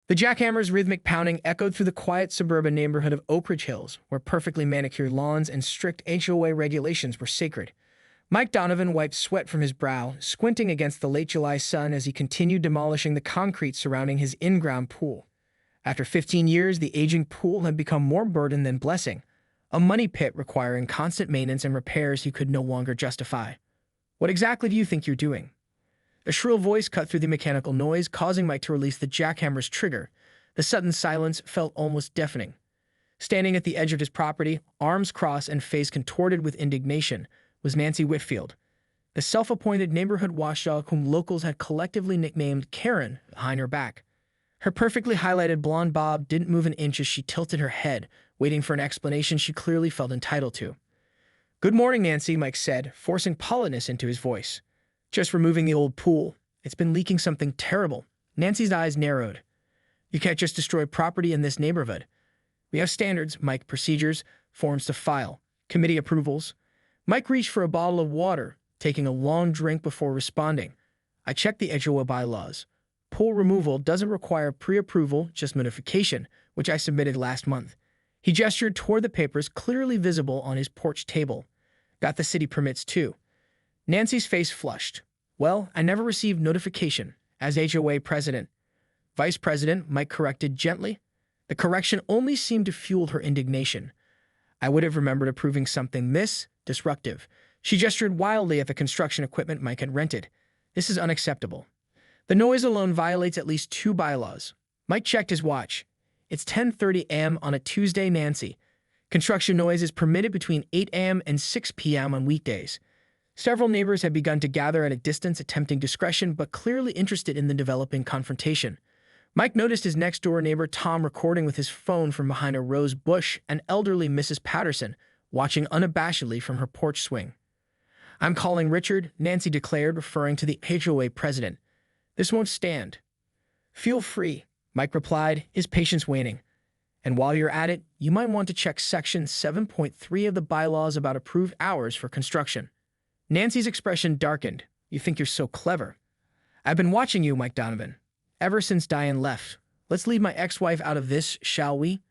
The jackhammer's rhythmic pounding echoed through the quiet suburban neighborhood of Oak Ridge Hills, where perfectly manicured lawns and strict HOA regulations were sacred. Mike Donovan wiped sweat from his brow, squinting against the late July sun as he continued demolishing the concrete surrounding his in-ground pool. After 15 years, the aging pool had become more burden than blessing, a money pit requiring constant maintenance and repairs he could no longer justify. "What exactly do you think you're doing?" A shrill voice cut through the mechanical noise, causing Mike to release the jackhammer's trigger. The sudden silence felt almost deafening. Standing at the edge of his property, arms crossed and face contorted with indignation, was Nancy Whitfield, the self-appointed neighborhood watchdog whom locals had collectively nicknamed Karen behind her back. Her perfectly highlighted blonde bob didn't move an inch as she tilted her head, waiting for an explanation she clearly felt entitled to. "Good morning, Nancy," Mike said, forcing politeness into his voice. "Just removing the old pool. It's been leaking something terrible." Nancy's eyes narrowed. "You can't just destroy property in this neighborhood. We have standards, Mike, procedures, forms to file, committee approvals." Mike reached for a bottle of water, taking a long drink before responding. "I checked the HOA bylaws. Pool removal doesn't require pre-approval, just notification, which I submitted last month." He gestured toward the papers clearly visible on his porch table. "Got the city permits too." Nancy's face flushed. "Well, I never received notification, as HOA president." "Vice president," Mike corrected gently. The correction only seemed to fuel her indignation. "I would have remembered approving something this disruptive." She gestured wildly at the construction equipment Mike had rented. "This is unacceptable. The noise alone violates at least 2 bylaws." Mike checked his watch. "It's 10:30 a.m. on a Tuesday, Nancy. Construction noise is permitted between 8 a.m. and 6 p.m. on weekdays." Several neighbors had begun to gather at a distance, attempting discretion, but clearly interested in the developing confrontation. Mike noticed his next-door neighbor Tom recording with his phone from behind a rose bush, and elderly Mrs. Patterson watching unabashedly from her porch swing. "I'm calling Richard," Nancy declared, referring to the HOA president. "This won't stand." "Feel free," Mike replied, his patience waning. "And while you're at it, you might want to check Section 7.3 of the bylaws about approved hours for construction." Nancy's expression darkened. "You think you're so clever." "I've been watching you, Mike Donovan. Ever since Diane left. Let's leave my ex-wife out of this, shall we?"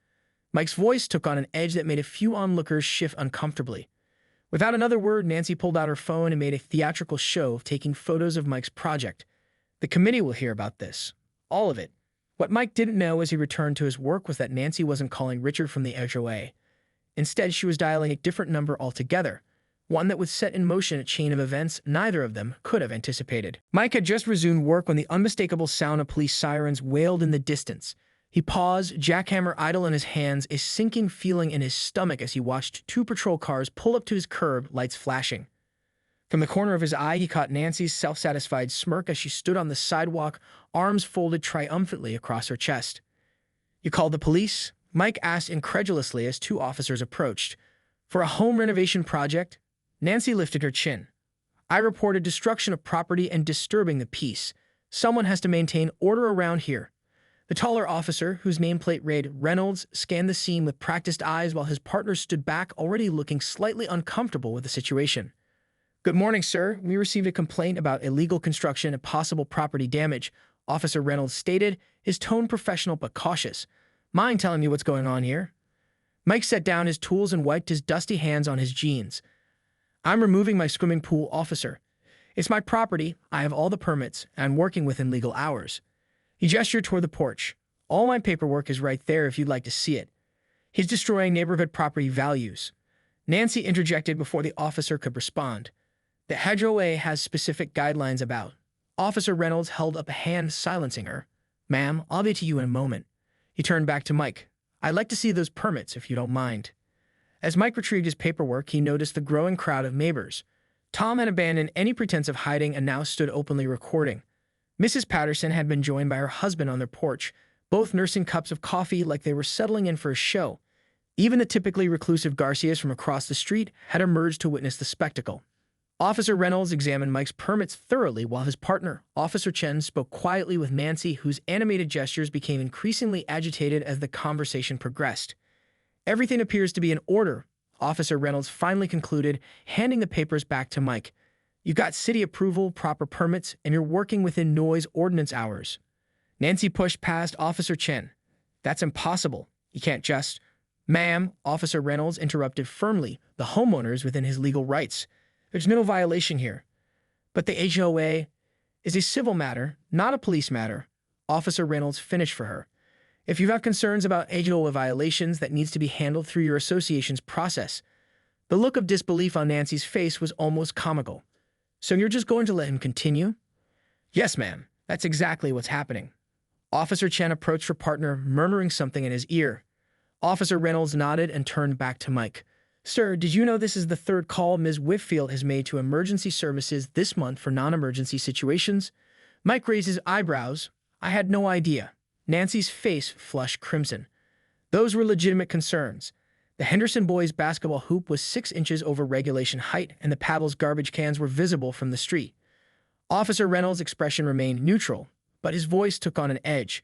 Mike's voice took on an edge that made a few onlookers shift uncomfortably. Without another word, Nancy pulled out her phone and made a theatrical show of taking photos of Mike's project. "The committee will hear about this. All of it." What Mike didn't know as he returned to his work was that Nancy wasn't calling Richard from the HOA. Instead, she was dialing a different number altogether, one that would set in motion a chain of events neither of them could have anticipated. Mike had just resumed work when the unmistakable sound of police sirens wailed in the distance. He paused, jackhammer idle in his hands, a sinking feeling in his stomach as he watched 2 patrol cars pull up to his curb, lights flashing. From the corner of his eye, he caught Nancy's self-satisfied smirk as she stood on the sidewalk, arms folded triumphantly across her chest. "You called the police?" Mike asked incredulously as 2 officers approached. "For a home renovation project?" Nancy lifted her chin. "I reported destruction of property and disturbing the peace. Someone has to maintain order around here." The taller officer, whose nameplate read Reynolds, scanned the scene with practiced eyes while his partner stood back, already looking slightly uncomfortable with the situation. "Good morning, sir. We received a complaint about illegal construction and possible property damage," Officer Reynolds stated, his tone professional but cautious. "Mind telling me what's going on here?" Mike set down his tools and wiped his dusty hands on his jeans. "I'm removing my swimming pool, officer. It's my property, I have all the permits, and I'm working within legal hours." He gestured toward the porch. "All my paperwork is right there if you'd like to see it." "He's destroying neighborhood property values." Nancy interjected before the officer could respond. "The HOA has specific guidelines about." Officer Reynolds held up a hand, silencing her. "Ma'am, I'll be to you in a moment." He turned back to Mike. "I'd like to see those permits, if you don't mind." As Mike retrieved his paperwork, he noticed the growing crowd of neighbors. Tom had abandoned any pretense of hiding and now stood openly recording. Mrs. Patterson had been joined by her husband on their porch, both nursing cups of coffee like they were settling in for a show. Even the typically reclusive Garcias from across the street had emerged to witness the spectacle. Officer Reynolds examined Mike's permits thoroughly while his partner, Officer Chen, spoke quietly with Nancy, whose animated gestures became increasingly agitated as the conversation progressed. "Everything appears to be in order," Officer Reynolds finally concluded, handing the papers back to Mike. "You got city approval, proper permits, and you're working within noise ordinance hours." Nancy pushed past Officer Chen. That's impossible. You can't just... Ma'am, Officer Reynolds interrupted firmly, the homeowners within his legal rights. There's no violation here. But the HOA is a civil matter, not a police matter. Officer Reynolds finished for her. If you have concerns about HOA violations, that needs to be handled through your association's process. The look of disbelief on Nancy's face was almost comical. So you're just going to let him continue? Yes, ma'am. That's exactly what's happening. Officer Chen approached her partner, murmuring something in his ear. Officer Reynolds nodded and turned back to Mike. Sir, did you know this is the third call Ms. Whitfield has made to emergency services this month for non-emergency situations? Mike raised his eyebrows. I had no idea. Nancy's face flushed crimson. Those were legitimate concerns. The Henderson boys' basketball hoop was 6 inches over regulation height, and the Paddles' garbage cans were visible from the street. Officer Reynolds' expression remained neutral, but his voice took on an edge.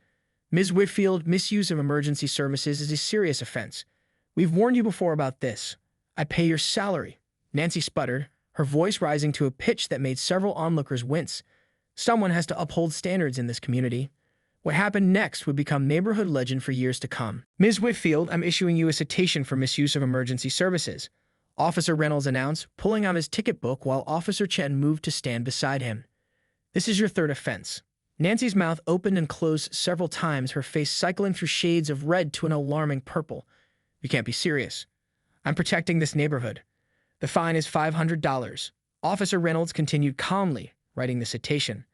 Ms. Whitfield, misuse of emergency services is a serious offense. We've warned you before about this. I pay your salary. Nancy sputtered, her voice rising to a pitch that made several onlookers wince. Someone has to uphold standards in this community. What happened next would become neighborhood legend for years to come. Ms. Whitfield, I'm issuing you a citation for misuse of emergency services, Officer Reynolds announced, pulling out his ticket book while Officer Chen moved to stand beside him. This is your third offense. Nancy's mouth opened and closed several times, her face cycling through shades of red to an alarming purple. You can't be serious. I'm protecting this neighborhood. The fine is $500. Officer Reynolds continued calmly, writing the citation.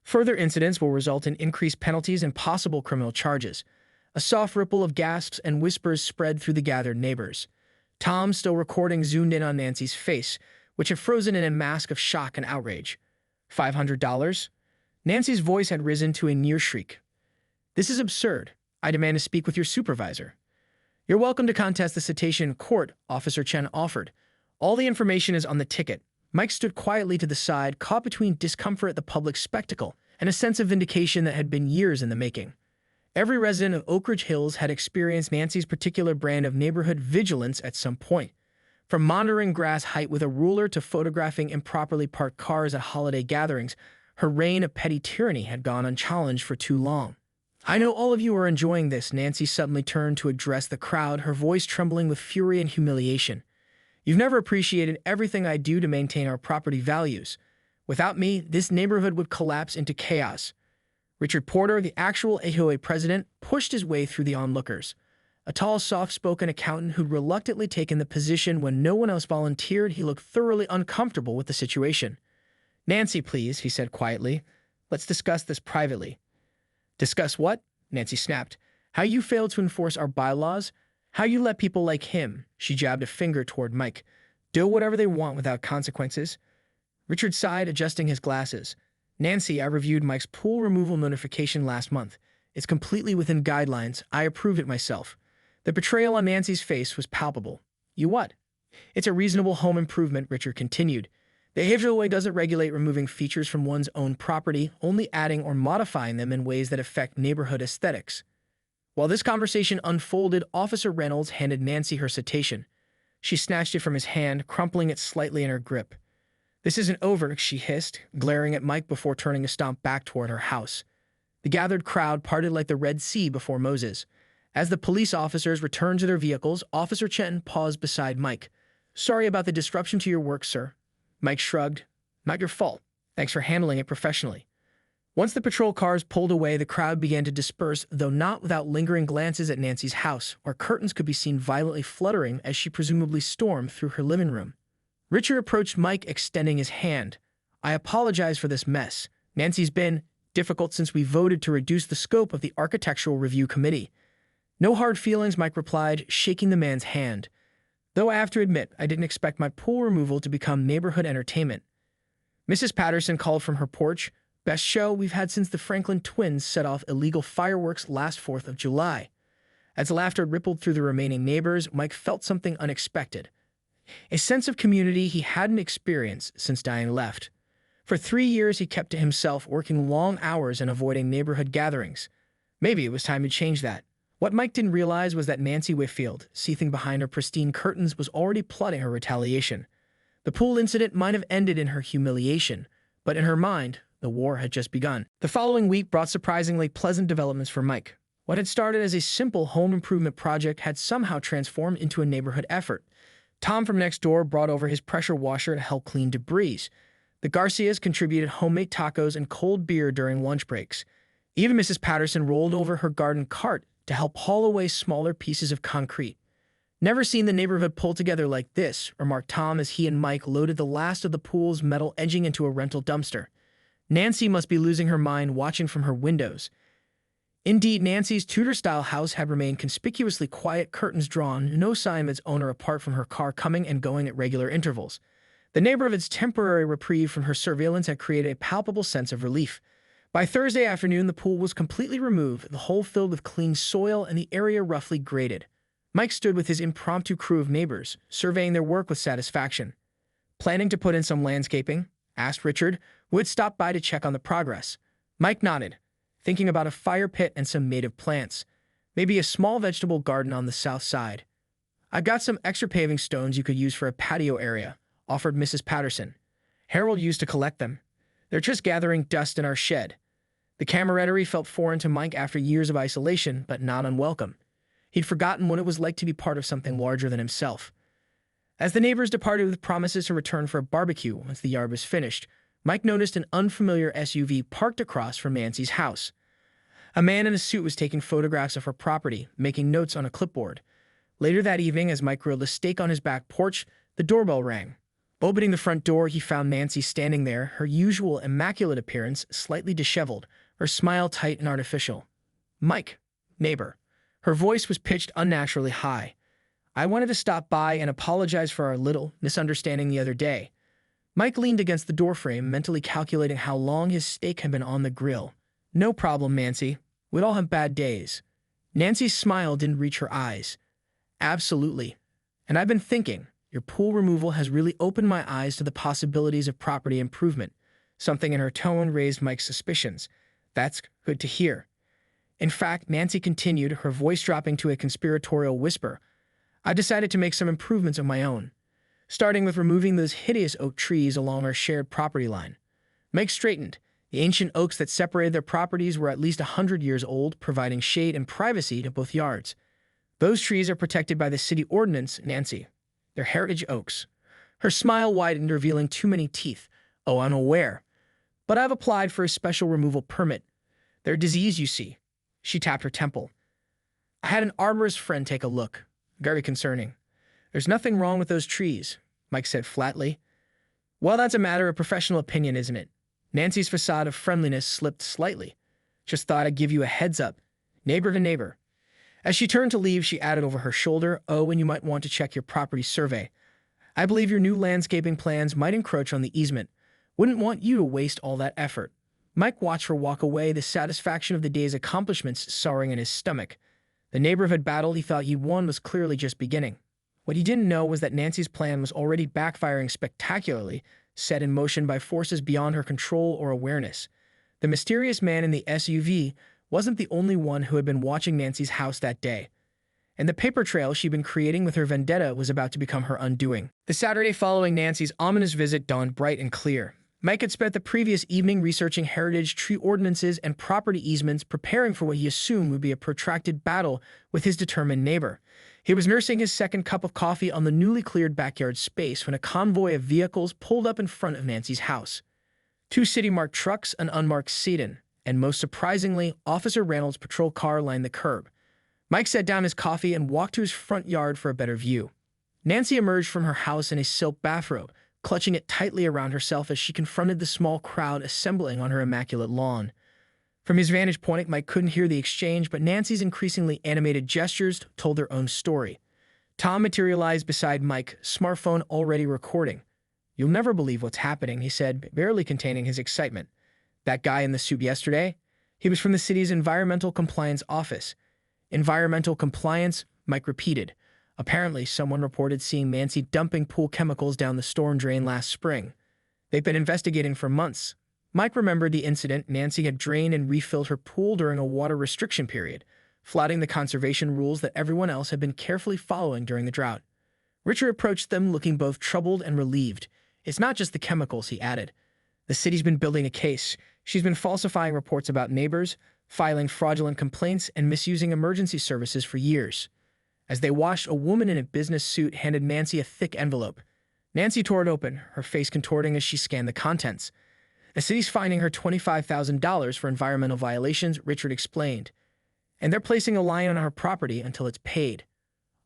Further incidents will result in increased penalties and possible criminal charges. A soft ripple of gasps and whispers spread through the gathered neighbors. Tom, still recording, zoomed in on Nancy's face, which had frozen in a mask of shock and outrage. $500? Nancy's voice had risen to a near shriek. This is absurd. I demand to speak with your supervisor. You're welcome to contest the citation in court, Officer Chen offered. All the information is on the ticket. Mike stood quietly to the side, caught between discomfort at the public spectacle and a sense of vindication that had been years in the making. Every resident of Oak Ridge Hills had experienced Nancy's particular brand of neighborhood vigilance at some point. From monitoring grass height with a ruler to photographing improperly parked cars at holiday gatherings, her reign of petty tyranny had gone unchallenged for too long. I know all of you are enjoying this, Nancy suddenly turned to address the crowd, her voice trembling with fury and humiliation. You've never appreciated everything I do to maintain our property values. Without me, this neighborhood would collapse into chaos. Richard Porter, the actual HOA president, pushed his way through the onlookers. A tall, soft-spoken accountant who'd reluctantly taken the position when no one else volunteered, he looked thoroughly uncomfortable with the situation. Nancy, please, he said quietly. Let's discuss this privately. Discuss what? Nancy snapped. How you failed to enforce our bylaws? How you let people like him, she jabbed a finger toward Mike, do whatever they want without consequences? Richard sighed, adjusting his glasses. Nancy, I reviewed Mike's pool removal notification last month. It's completely within guidelines. I approved it myself. The betrayal on Nancy's face was palpable. You what? It's a reasonable home improvement, Richard continued. The HOA doesn't regulate removing features from one's own property, only adding or modifying them in ways that affect neighborhood aesthetics. While this conversation unfolded, Officer Reynolds handed Nancy her citation. She snatched it from his hand, crumpling it slightly in her grip. This isn't over, she hissed, glaring at Mike before turning to stomp back toward her house. The gathered crowd parted like the Red Sea before Moses. As the police officers returned to their vehicles, Officer Chen paused beside Mike. Sorry about the disruption to your work, sir. Mike shrugged. Not your fault. Thanks for handling it professionally. Once the patrol cars pulled away, the crowd began to disperse, though not without lingering glances at Nancy's house, where curtains could be seen violently fluttering as she presumably stormed through her living room. Richard approached Mike, extending his hand. I apologize for this mess. Nancy's been difficult since we voted to reduce the scope of the Architectural Review Committee. No hard feelings, Mike replied, shaking the man's hand. Though I have to admit, I didn't expect my pool removal to become neighborhood entertainment. Mrs. Patterson called from her porch. Best show we've had since the Franklin twins set off illegal fireworks last 4th of July. As laughter rippled through the remaining neighbors, Mike felt something unexpected. A sense of community he hadn't experienced since Diane left. For 3 years, he kept to himself, working long hours and avoiding neighborhood gatherings. Maybe it was time to change that. What Mike didn't realize was that Nancy Whitfield, seething behind her pristine curtains, was already plotting her retaliation. The pool incident might have ended in her humiliation, but in her mind, The war had just begun. The following week brought surprisingly pleasant developments for Mike. What had started as a simple home improvement project had somehow transformed into a neighborhood effort. Tom from next door brought over his pressure washer to help clean debris. The Garcias contributed homemade tacos and cold beer during lunch breaks. Even Mrs. Patterson rolled over her garden cart to help haul away smaller pieces of concrete. "Never seen the neighborhood pull together like this," remarked Tom as he and Mike loaded the last of the pool's metal edging into a rental dumpster. "Nancy must be losing her mind watching from her windows." Indeed, Nancy's Tudor-style house had remained conspicuously quiet, curtains drawn, no sign of its owner apart from her car coming and going at regular intervals. The neighborhood's temporary reprieve from her surveillance had created a palpable sense of relief. By Thursday afternoon, the pool was completely removed, the hole filled with clean soil and the area roughly graded. Mike stood with his impromptu crew of neighbors, surveying their work with satisfaction. "Planning to put in some landscaping?" asked Richard, who had stopped by to check on the progress. Mike nodded, thinking about a fire pit and some native plants. "Maybe a small vegetable garden on the south side." "I've got some extra paving stones you could use for a patio area," offered Mrs. Patterson. "Harold used to collect them. They're just gathering dust in our shed." The camaraderie felt foreign to Mike after years of isolation, but not unwelcome. He'd forgotten what it was like to be part of something larger than himself. As the neighbors departed with promises to return for a barbecue once the yard was finished, Mike noticed an unfamiliar SUV parked across from Nancy's house. A man in a suit was taking photographs of her property, making notes on a clipboard. Later that evening, as Mike grilled a steak on his back porch, the doorbell rang. Opening the front door, he found Nancy standing there, her usual immaculate appearance slightly disheveled, her smile tight and artificial. "Mike, neighbor." Her voice was pitched unnaturally high. "I wanted to stop by and apologize for our little misunderstanding the other day." Mike leaned against the doorframe, mentally calculating how long his steak had been on the grill. "No problem, Nancy. We'd all have bad days." Nancy's smile didn't reach her eyes. "Absolutely. And I've been thinking, your pool removal has really opened my eyes to the possibilities of property improvement." Something in her tone raised Mike's suspicions. "That's good to hear." In fact, Nancy continued, her voice dropping to a conspiratorial whisper, "I decided to make some improvements of my own, starting with removing those hideous oak trees along our shared property line." Mike straightened. The ancient oaks that separated their properties were at least 100 years old, providing shade and privacy to both yards. "Those trees are protected by the city ordinance, Nancy. They're heritage oaks." Her smile widened, revealing too many teeth. "Oh, I'm aware. But I've applied for a special removal permit. They're diseased, you see." She tapped her temple. "I had an arborist friend take a look. Very concerning." "There's nothing wrong with those trees," Mike said flatly. "Well, that's a matter of professional opinion, isn't it?" Nancy's facade of friendliness slipped slightly. "Just thought I'd give you a heads up. Neighbor to neighbor." As she turned to leave, she added over her shoulder, "Oh, and you might want to check your property survey. I believe your new landscaping plans might encroach on the easement. Wouldn't want you to waste all that effort." Mike watched her walk away, the satisfaction of the day's accomplishments soaring in his stomach. The neighborhood battle he thought he'd won was clearly just beginning. What he didn't know was that Nancy's plan was already backfiring spectacularly, set in motion by forces beyond her control or awareness. The mysterious man in the SUV wasn't the only one who had been watching Nancy's house that day, and the paper trail she'd been creating with her vendetta was about to become her undoing. The Saturday following Nancy's ominous visit dawned bright and clear. Mike had spent the previous evening researching heritage tree ordinances and property easements, preparing for what he assumed would be a protracted battle with his determined neighbor. He was nursing his second cup of coffee on the newly cleared backyard space when a convoy of vehicles pulled up in front of Nancy's house. 2 city-marked trucks, an unmarked sedan, and most surprisingly, Officer Reynolds' patrol car lined the curb. Mike set down his coffee and walked to his front yard for a better view. Nancy emerged from her house in a silk bathrobe, clutching it tightly around herself as she confronted the small crowd assembling on her immaculate lawn. From his vantage point, Mike couldn't hear the exchange, but Nancy's increasingly animated gestures told their own story. Tom materialized beside Mike, smartphone already recording. "You'll never believe what's happening," he said, barely containing his excitement. "That guy in the suit yesterday? He was from the city's environmental compliance office." "Environmental compliance?" Mike repeated. Apparently, someone reported seeing Nancy dumping pool chemicals down the storm drain last spring. They've been investigating for months. Mike remembered the incident. Nancy had drained and refilled her pool during a water restriction period, flouting the conservation rules that everyone else had been carefully following during the drought. Richard approached them looking both troubled and relieved. "It's not just the chemicals," he added. The city's been building a case. She's been falsifying reports about neighbors, filing fraudulent complaints, and misusing emergency services for years. As they watched, a woman in a business suit handed Nancy a thick envelope. Nancy tore it open, her face contorting as she scanned the contents. The city's fining her $25,000 for environmental violations, Richard explained. And they're placing a lion on her property until it's paid.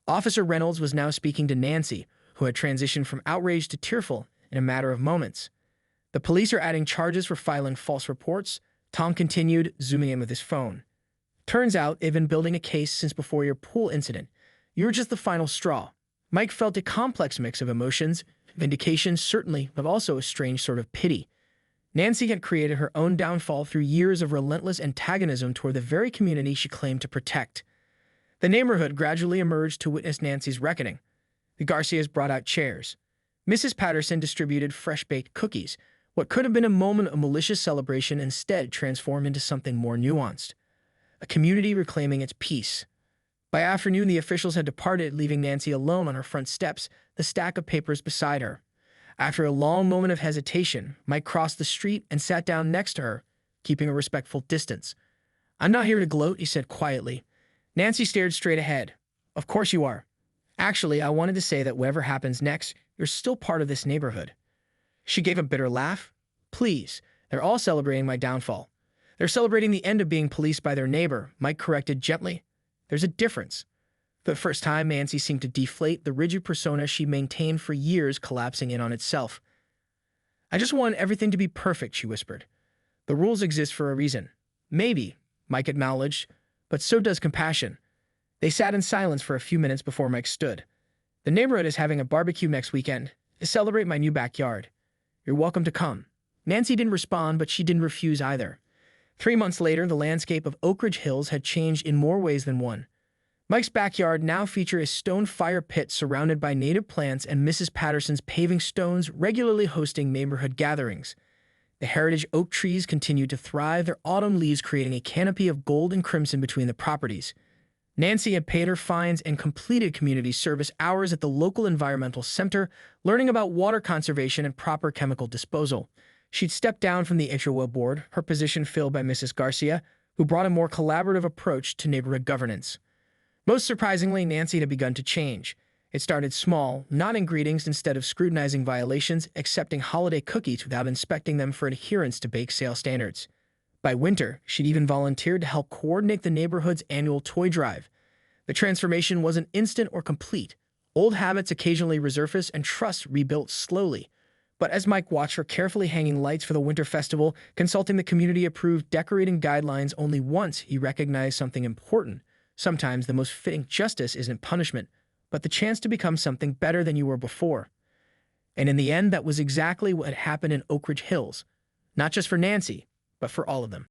Officer Reynolds was now speaking to Nancy, who had transitioned from outraged to tearful in a matter of moments. The police are adding charges for filing false reports, Tom continued, zooming in with his phone. Turns out they've been building a case since before your pool incident. You're just the final straw. Mike felt a complex mix of emotions, vindication certainly, but also a strange sort of pity. Nancy had created her own downfall through years of relentless antagonism toward the very community she claimed to protect. The neighborhood gradually emerged to witness Nancy's reckoning. The Garcias brought out chairs. Mrs. Patterson distributed fresh-baked cookies. What could have been a moment of malicious celebration instead transformed into something more nuanced. A community reclaiming its peace. By afternoon, the officials had departed, leaving Nancy alone on her front steps, the stack of papers beside her. After a long moment of hesitation, Mike crossed the street and sat down next to her, keeping a respectful distance. "I'm not here to gloat," he said quietly. Nancy stared straight ahead. "Of course you are. Actually, I wanted to say that whatever happens next, you're still part of this neighborhood." She gave a bitter laugh. "Please, they're all celebrating my downfall. They're celebrating the end of being policed by their neighbor," Mike corrected gently. "There's a difference." For the first time, Nancy seemed to deflate, the rigid persona she maintained for years collapsing in on itself. "I just want everything to be perfect," she whispered. "The rules exist for a reason." "Maybe," Mike acknowledged, "but so does compassion." They sat in silence for a few minutes before Mike stood. "The neighborhood is having a barbecue next weekend to celebrate my new backyard. You're welcome to come." Nancy didn't respond, but she didn't refuse either. 3 months later, the landscape of Oak Ridge Hills had changed in more ways than one. Mike's backyard now featured a stone fire pit surrounded by native plants and Mrs. Patterson's paving stones regularly hosting neighborhood gatherings. The heritage oak trees continued to thrive, their autumn leaves creating a canopy of gold and crimson between the properties. Nancy had paid her fines and completed community service hours at the local environmental center, learning about water conservation and proper chemical disposal. She'd stepped down from the HOA board, her position filled by Mrs. Garcia, who brought a more collaborative approach to neighborhood governance. Most surprisingly, Nancy had begun to change. It started small, not in greetings, instead of scrutinizing violations, accepting holiday cookies without inspecting them for adherence to bake sale standards. By winter, she'd even volunteered to help coordinate the neighborhood's annual toy drive. The transformation wasn't instant or complete. Old habits occasionally resurfaced and trust rebuilt slowly. But as Mike watched her carefully hanging lights for the winter festival, consulting the community-approved decorating guidelines only once, he recognized something important. Sometimes the most fitting justice isn't punishment, but the chance to become something better than you were before. And in the end, that was exactly what had happened in Oak Ridge Hills. Not just for Nancy, but for all of them.